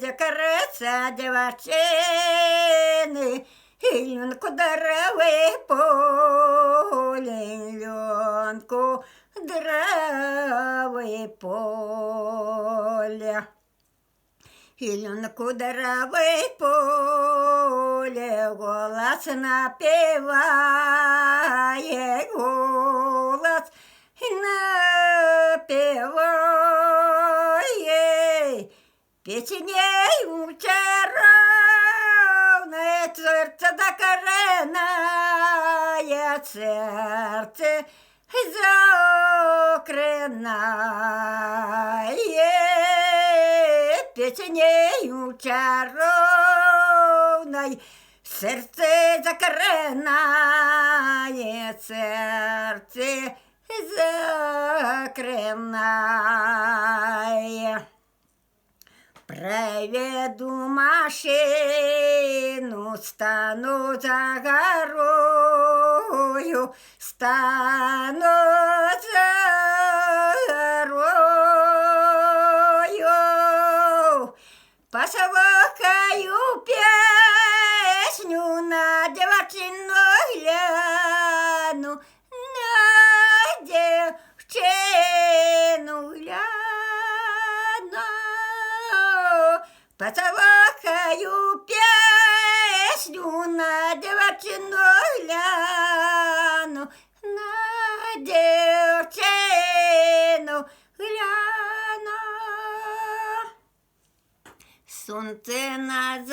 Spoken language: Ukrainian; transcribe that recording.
Дякареться дівчини, Ілюнку дереви поле, Ілюнку дереви поля. Ілюнку дереви поле, голос напіває, голос напіває. Печенею чаровне серце закорене, серце закрене. Печенею чаровне серце закрене, серце закрене. Приведу машину, стану за горою, стану за горою. Послухаю песню, на дівчину гляну, на дівчину гляну. Послухаю песню, на дівчину гляну, на дівчину гляну. Сонце на